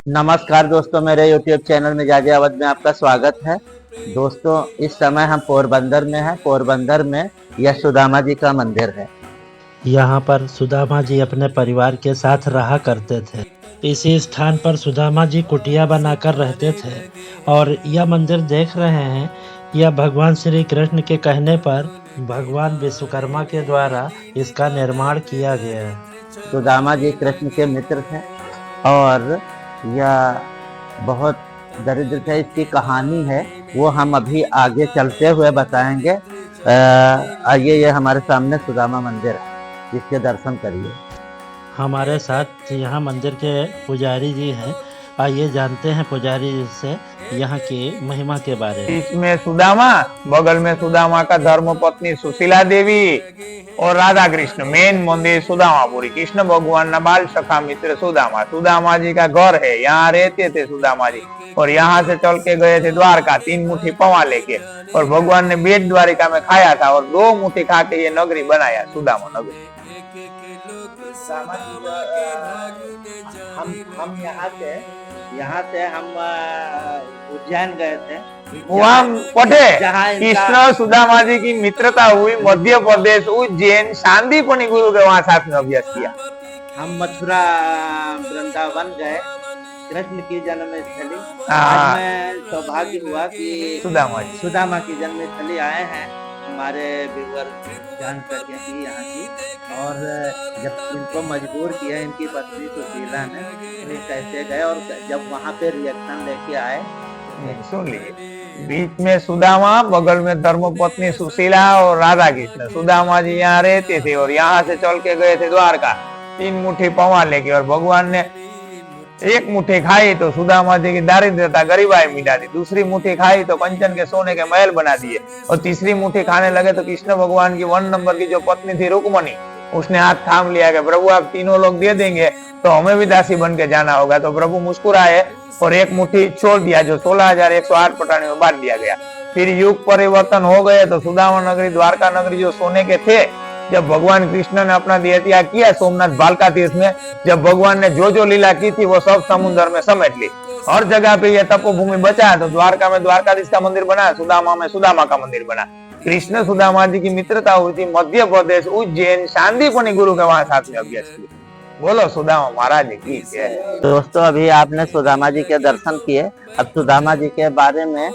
नमस्कार दोस्तों, मेरे YouTube चैनल में गाजियाबाद में आपका स्वागत है। दोस्तों, इस समय हम पोरबंदर में हैं। पोरबंदर में यशोदामा जी का मंदिर है। यहाँ पर सुदामा जी अपने परिवार के साथ रहा करते थे। इसी स्थान पर सुदामा जी कुटिया बनाकर रहते थे और यह मंदिर देख रहे हैं, यह भगवान श्री कृष्ण के कहने पर भगवान विश्वकर्मा के द्वारा इसका निर्माण किया गया है। सुदामा जी कृष्ण के मित्र थे और यह बहुत दरिद्र थे। इसकी कहानी है, वो हम अभी आगे चलते हुए बताएंगे। आइए, ये हमारे सामने सुदामा मंदिर है, इसके दर्शन करिए। हमारे साथ यहाँ मंदिर के पुजारी जी हैं। आइए जानते हैं पुजारी जी से यहाँ की महिमा के बारे में। इसमें सुदामा, बगल में सुदामा का धर्म पत्नी सुशीला देवी और राधा कृष्ण। मेन मंदिर सुदामापुरी, कृष्ण भगवान ना बाल सखा मित्र सुदामा। सुदामा जी का घर है, यहाँ रहते थे सुदामा जी। और यहाँ से चल के गए थे द्वारका 3 मुट्ठी पवा लेके, और भगवान ने बेट द्वारिका में खाया था और 2 मुट्ठी खा के ये नगरी बनाया, सुदामा नगरी। हम यहाँ से हम उज्जैन गए थे। वहाँ पढ़े कृष्ण सुदामा जी की मित्रता हुई। मध्य प्रदेश उज्जैन शांतिपनी गुरु के वहाँ साथ में अभ्यास किया। हम मथुरा वृंदावन गए, कृष्ण की जन्मस्थली। आज में सौभाग्य हुआ कि सुदामा की जन्मस्थली आए हैं। हमारे व्यूअर जान सके कि यहाँ की, और जब इनको मजबूर किया इनकी पत्नी सुशीला ने, कैसे गए और जब वहाँ पे रिएक्शन लेके आए, सुन लीजिए। बीच में सुदामा, बगल में धर्मपत्नी सुशीला और राधा कृष्ण। सुदामा जी यहाँ रहते थे और यहाँ से चल के गए थे द्वारका 3 मुट्ठी पवा लेके, और भगवान ने 1 मुट्ठी खाई तो सुदामा जी की दारिद्रता गरीबाई मिटा दी। दूसरी मुट्ठी खाई तो कंचन के सोने के महल बना दिए, और तीसरी मुट्ठी खाने लगे तो कृष्ण भगवान की 1 नंबर की जो पत्नी थी रुक्मणी, उसने हाथ थाम लिया कि प्रभु आप तीनों लोग दे देंगे तो हमें भी दासी बन के जाना होगा। तो प्रभु मुस्कुराए और 1 मुट्ठी छोड़ दिया, जो 16,108 पटाने में बांट दिया गया। फिर युग परिवर्तन हो गए तो सुदामा नगरी, द्वारका नगरी जो सोने के थे, जब भगवान कृष्ण ने अपना देह त्याग किया सोमनाथ बालका तीर्थ में, जब भगवान ने जो लीला की थी वो सब समुद्र में समेट ली। हर जगह पे ये तपोभूमि बचा, तो द्वारका में द्वारकाधीश का मंदिर बना, सुदामा में सुदामा का मंदिर बना। कृष्ण सुदामा जी की मित्रता हुई थी। मध्य प्रदेश उज्जैन शांतिपनी गुरु के वहाँ साथ में अभ्यास किया। बोलो सुदामा महाराज की जय। दोस्तों, अभी आपने सुदामा जी के दर्शन किए। अब सुदामा जी के बारे में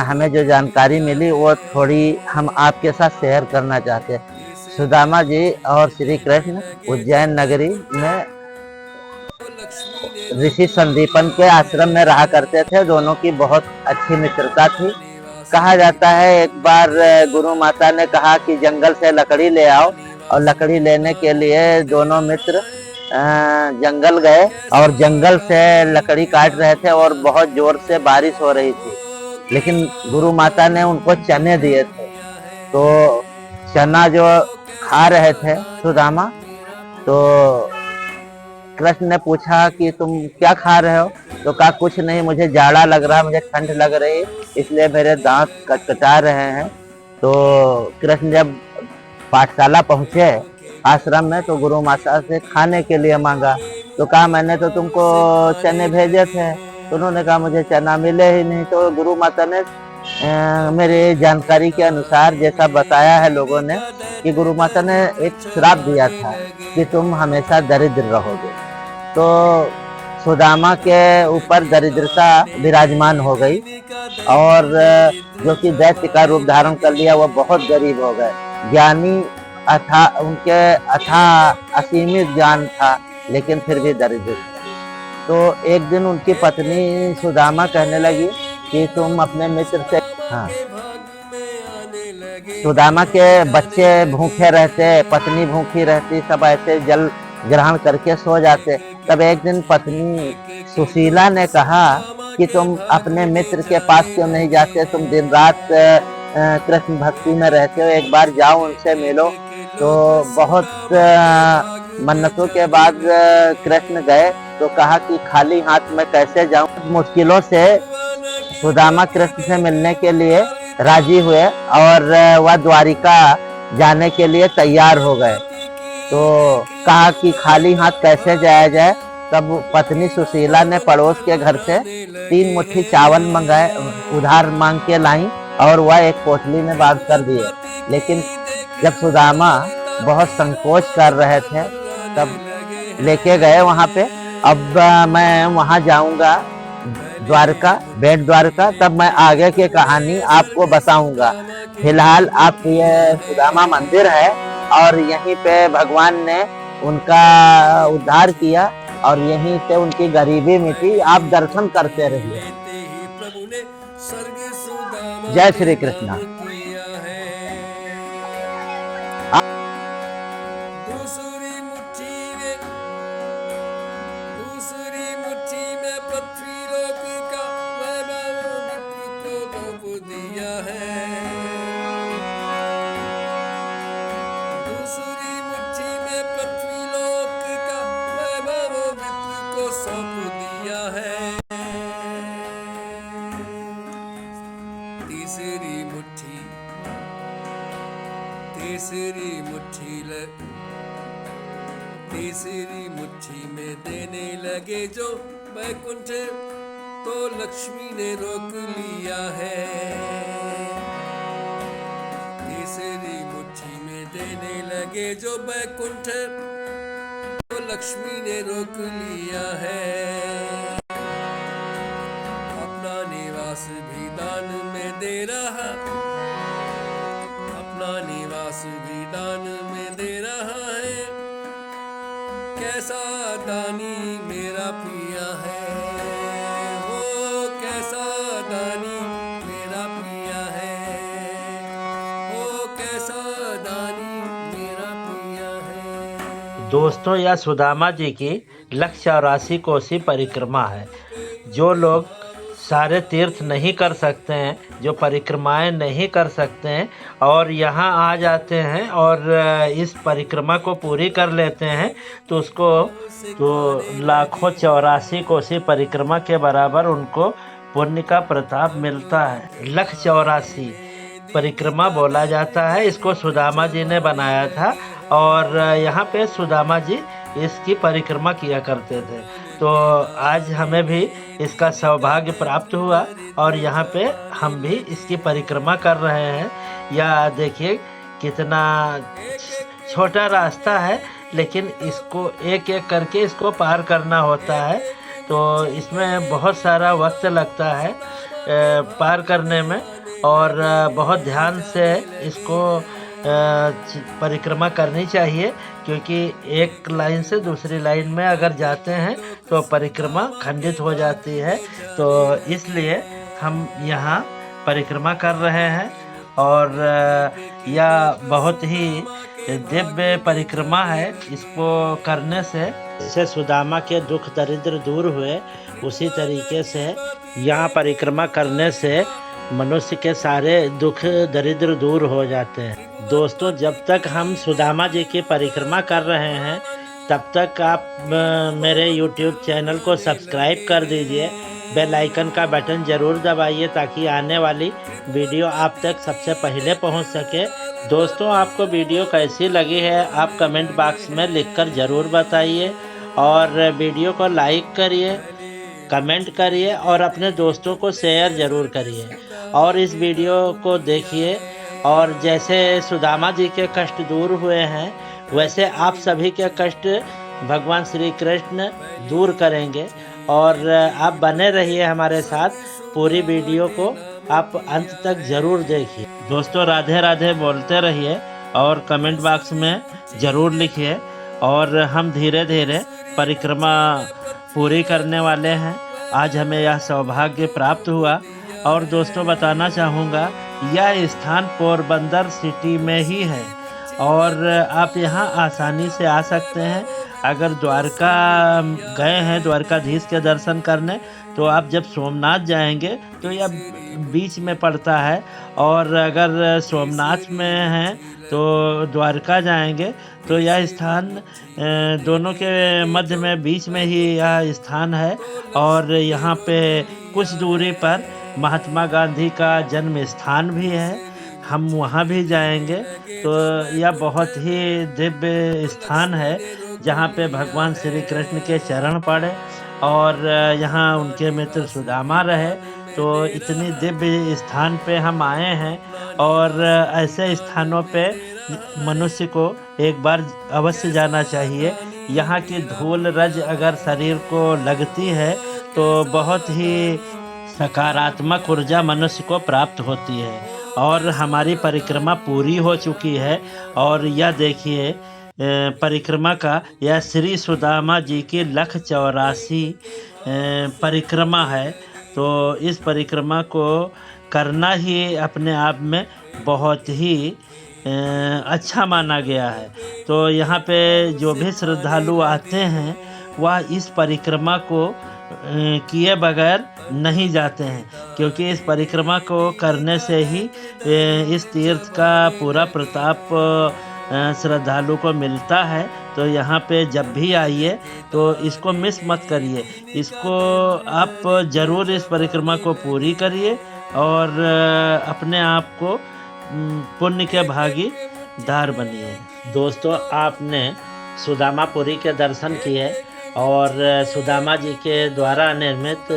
हमें जो जानकारी मिली वो थोड़ी हम आपके साथ शेयर करना चाहते हैं। सुदामा जी और श्री कृष्ण उज्जैन नगरी में ऋषि संदीपन के आश्रम में रहा करते थे। दोनों की बहुत अच्छी मित्रता थी। कहा जाता है एक बार गुरु माता ने कहा कि जंगल से लकड़ी ले आओ, और लकड़ी लेने के लिए दोनों मित्र जंगल गए और जंगल से लकड़ी काट रहे थे और बहुत जोर से बारिश हो रही थी। लेकिन गुरु माता ने उनको चने दिए थे, तो चना जो खा रहे थे सुदामा, तो कृष्ण ने पूछा कि तुम क्या खा रहे हो? तो कहा कुछ नहीं, मुझे जाड़ा लग रहा, मुझे ठंड लग रही, इसलिए मेरे दांत कटकटा रहे हैं। तो कृष्ण जब पाठशाला पहुंचे आश्रम में तो गुरु माता से खाने के लिए मांगा, तो कहा मैंने तो तुमको चने भेजे थे। तो उन्होंने कहा मुझे चना मिले ही नहीं। तो गुरु माता ने मेरे जानकारी के अनुसार जैसा बताया है लोगों ने कि गुरु माता ने एक श्राप दिया था कि तुम हमेशा दरिद्र रहोगे। तो सुदामा के ऊपर दरिद्रता विराजमान हो गई, और जो कि दैत्य का रूप धारण कर लिया, वह बहुत गरीब हो गए। ज्ञानी उनके असीमित ज्ञान था, लेकिन फिर भी दरिद्र थे। तो एक दिन उनकी पत्नी सुदामा कहने लगी कि तुम अपने मित्र से, सुदामा के बच्चे भूखे रहते, पत्नी भूखी रहती, सब ऐसे जल ग्रहण करके सो जाते। तब एक दिन पत्नी सुशीला ने कहा कि तुम अपने मित्र के पास क्यों नहीं जाते? तुम दिन रात कृष्ण भक्ति में रहते हो, एक बार जाओ उनसे मिलो। तो बहुत मन्नतों के बाद कृष्ण गए, तो कहा कि खाली हाथ में कैसे जाऊं। मुश्किलों से सुदामा कृष्ण से मिलने के लिए राजी हुए और वह द्वारिका जाने के लिए तैयार हो गए। तो कहा कि खाली हाथ कैसे जाया जाए, तब पत्नी सुशीला ने पड़ोस के घर से 3 मुट्ठी चावल मंगाए, उधार मांग के लाई और वह एक पोटली में बांध कर दिए। लेकिन जब सुदामा बहुत संकोच कर रहे थे तब लेके गए वहां पे। अब मैं वहां जाऊंगा द्वारका, बेट द्वारका, तब मैं आगे की कहानी आपको बताऊंगा। फिलहाल आप ये सुदामा मंदिर है और यहीं पे भगवान ने उनका उद्धार किया और यहीं से उनकी गरीबी मिटी। आप दर्शन करते रहिए। जय श्री कृष्णा। दूसरी मुट्ठी में पृथ्वी लोक का वैभव को दिया है। दूसरी मुट्ठी में पृथ्वी लोक का वैभव को सौंप दिया है। तीसरी मुट्ठी में देने लगे जो वैकुंठ, तो लक्ष्मी ने रोक लिया है। तीसरी मुट्ठी में देने लगे जो वैकुंठ, तो लक्ष्मी ने रोक लिया है। अपना निवास भी दान में दे रहा, अपना निवास भी दान में दे रहा है। कैसा दानी मेरा पिया है, वो कैसा दानी मेरा पिया है, वो कैसा दानी मेरा पिया है। दोस्तों, यह सुदामा जी की 184 कोसी परिक्रमा है। जो लोग सारे तीर्थ नहीं कर सकते हैं, जो परिक्रमाएं नहीं कर सकते हैं और यहाँ आ जाते हैं और इस परिक्रमा को पूरी कर लेते हैं, तो उसको तो लाखों 84 कोसी परिक्रमा के बराबर उनको पुण्य का प्रताप मिलता है। 184 परिक्रमा बोला जाता है। इसको सुदामा जी ने बनाया था और यहाँ पे सुदामा जी इसकी परिक्रमा किया करते थे। तो आज हमें भी इसका सौभाग्य प्राप्त हुआ और यहाँ पे हम भी इसकी परिक्रमा कर रहे हैं। या देखिए कितना छोटा रास्ता है, लेकिन इसको एक एक करके इसको पार करना होता है। तो इसमें बहुत सारा वक्त लगता है पार करने में और बहुत ध्यान से इसको परिक्रमा करनी चाहिए, क्योंकि एक लाइन से दूसरी लाइन में अगर जाते हैं तो परिक्रमा खंडित हो जाती है। तो इसलिए हम यहाँ परिक्रमा कर रहे हैं और यह बहुत ही दिव्य परिक्रमा है। इसको करने से जैसे सुदामा के दुख दरिद्र दूर हुए, उसी तरीके से यहाँ परिक्रमा करने से मनुष्य के सारे दुख दरिद्र दूर हो जाते हैं। दोस्तों, जब तक हम सुदामा जी की परिक्रमा कर रहे हैं तब तक आप मेरे YouTube चैनल को सब्सक्राइब कर दीजिए। बेल आइकन का बटन ज़रूर दबाइए ताकि आने वाली वीडियो आप तक सबसे पहले पहुंच सके। दोस्तों, आपको वीडियो कैसी लगी है आप कमेंट बॉक्स में लिखकर ज़रूर बताइए और वीडियो को लाइक करिए, कमेंट करिए और अपने दोस्तों को शेयर ज़रूर करिए और इस वीडियो को देखिए। और जैसे सुदामा जी के कष्ट दूर हुए हैं, वैसे आप सभी के कष्ट भगवान श्री कृष्ण दूर करेंगे। और आप बने रहिए हमारे साथ, पूरी वीडियो को आप अंत तक ज़रूर देखिए। दोस्तों, राधे राधे बोलते रहिए और कमेंट बॉक्स में ज़रूर लिखिए। और हम धीरे धीरे परिक्रमा पूरी करने वाले हैं। आज हमें यह सौभाग्य प्राप्त हुआ। और दोस्तों, बताना चाहूँगा यह स्थान पोरबंदर सिटी में ही है और आप यहाँ आसानी से आ सकते हैं। अगर द्वारका गए हैं द्वारकाधीश के दर्शन करने, तो आप जब सोमनाथ जाएंगे तो यह बीच में पड़ता है, और अगर सोमनाथ में हैं तो द्वारका जाएंगे तो यह स्थान दोनों के मध्य में बीच में ही यह स्थान है। और यहाँ पे कुछ दूरी पर महात्मा गांधी का जन्म स्थान भी है, हम वहाँ भी जाएंगे। तो यह बहुत ही दिव्य स्थान है जहाँ पे भगवान श्री कृष्ण के चरण पड़े और यहाँ उनके मित्र सुदामा रहे। तो इतनी दिव्य स्थान पे हम आए हैं और ऐसे स्थानों पे मनुष्य को एक बार अवश्य जाना चाहिए। यहाँ की धूल रज अगर शरीर को लगती है तो बहुत ही सकारात्मक ऊर्जा मनुष्य को प्राप्त होती है। और हमारी परिक्रमा पूरी हो चुकी है और यह देखिए परिक्रमा का यह श्री सुदामा जी की लख 84 परिक्रमा है। तो इस परिक्रमा को करना ही अपने आप में बहुत ही अच्छा माना गया है। तो यहाँ पे जो भी श्रद्धालु आते हैं वह इस परिक्रमा को किए बगैर नहीं जाते हैं, क्योंकि इस परिक्रमा को करने से ही इस तीर्थ का पूरा प्रताप श्रद्धालु को मिलता है। तो यहाँ पे जब भी आइए तो इसको मिस मत करिए, इसको आप ज़रूर इस परिक्रमा को पूरी करिए और अपने आप को पुण्य के भागीदार बनिए। दोस्तों, आपने सुदामापुरी के दर्शन किए और सुदामा जी के द्वारा निर्मित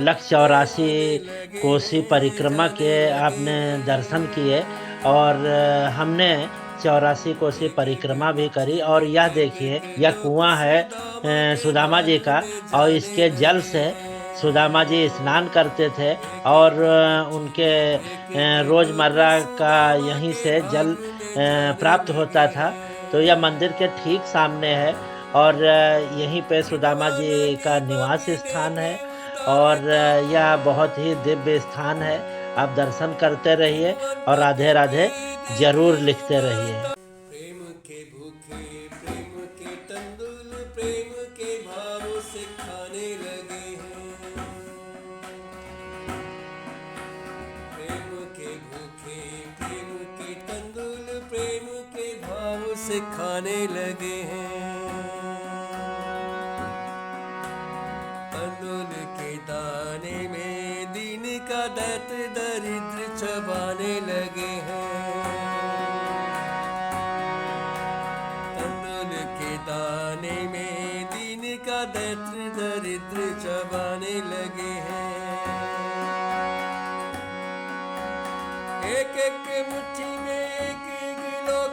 लख 84 कोसी परिक्रमा के आपने दर्शन किए और हमने 84 कोसी परिक्रमा भी करी। और यह देखिए, यह कुआं है सुदामा जी का और इसके जल से सुदामा जी स्नान करते थे और उनके रोज़मर्रा का यहीं से जल प्राप्त होता था। तो यह मंदिर के ठीक सामने है और यहीं पे सुदामा जी का निवास स्थान है और यह बहुत ही दिव्य स्थान है। आप दर्शन करते रहिए और राधे राधे जरूर लिखते रहिए। प्रेम के भूखे, प्रेम के तंदुल, प्रेम के भाव से खाने लगे हैं। प्रेम के भूखे, प्रेम के तंदुल, प्रेम के भाव से खाने लगे हैं। तंदुल के दाने में दिन का दैत्य दरिद्र चबाने लगे हैं। तंदुल के दाने में दिन का दैत्य दरिद्र चबाने लगे हैं। एक एक मुट्ठी में एक एक लोग,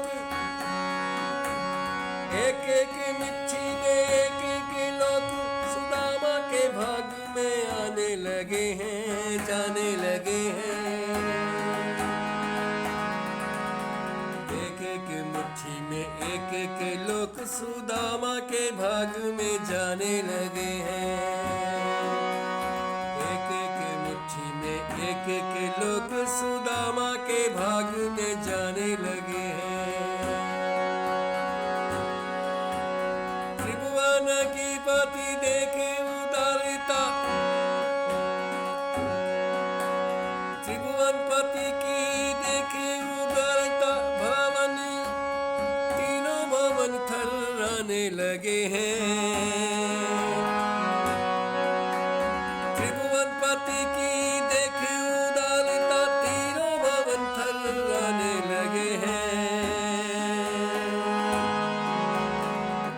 एक एक मुट्ठी में एक एक लोग सुदामा के भाग में आने लगे हैं, जाने लगे हैं। एक एक मुट्ठी में एक एक लोग सुदामा के भाग में जाने लगे हैं। एक एक मुट्ठी में एक एक लोग सुदामा के भाग में जाने लगे हैं। त्रिभुवन की पति देखे उदारता, त्रिभुवन पति की देखे उदारता, भवन तीनों भवन थर्राने लगे हैं। त्रिभुवन पति की देखे उदारता, तीनों भवन थर्राने लगे हैं।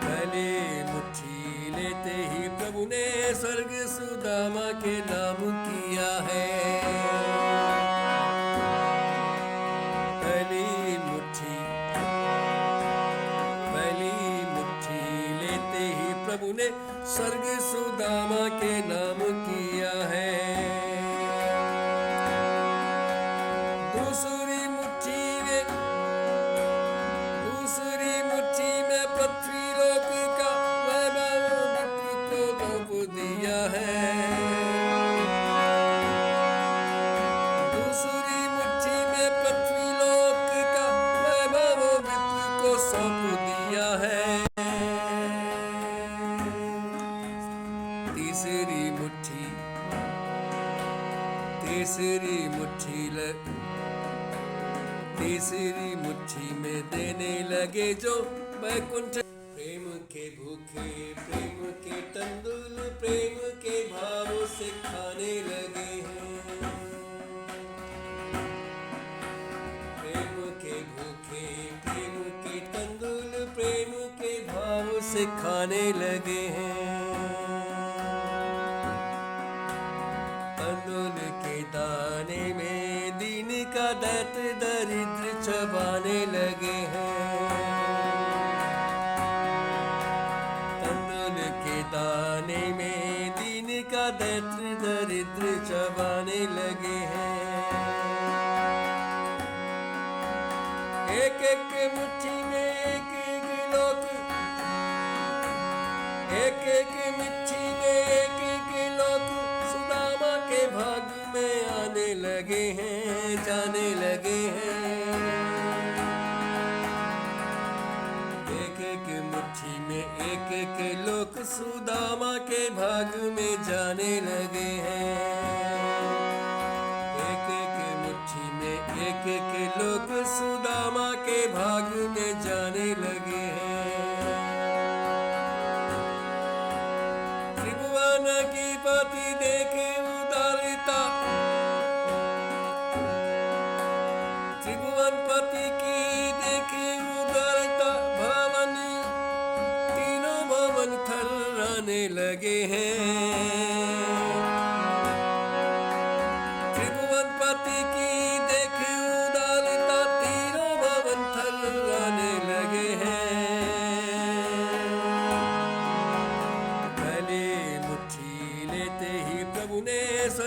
पहले मुट्ठी लेते ही प्रभु ने स्वर्ग सुदामा के नाम किया है। पहली मुट्ठी लेते ही प्रभु ने स्वर्ग सुदामा के नाम किया है। दूसरी मुट्ठी में पृथ्वी लोक का वैभव विप्र को सौंप दिया है। दूसरी मुट्ठी में पृथ्वी लोक का वैभव विप्र को सौंप दिया है। तीसरी मुट्ठी में देने लगे जो वैकुंठ। प्रेम के भूखे, प्रेम के तंदुल, प्रेम के भाव से खाने लगे हैं। प्रेम के भूखे, प्रेम के तंदुल, प्रेम के भाव खाने लगे हैं। तंदुल के दाने में दीन का दैत्य दरिद्र चबाने लगे हैं। तंदुल के दाने में दीन का दैत्य दरिद्र चबाने लगे हैं। एक एक मुट्ठी में एक एक लोग, एक एक मुट्ठी में एक एक लोग सुदामा के भाग में आने लगे हैं, जाने लगे हैं। एक एक मुट्ठी में एक एक लोग सुदामा के भाग में जाने लगे हैं। एक एक मुट्ठी में एक एक लोग सुदामा के भाग में जाने लगे हैं। त्रिभुवन की पति देखे उदारता, त्रिभुवन पति की देखे उदारता, भवन तीनों भवन थर्राने लगे हैं।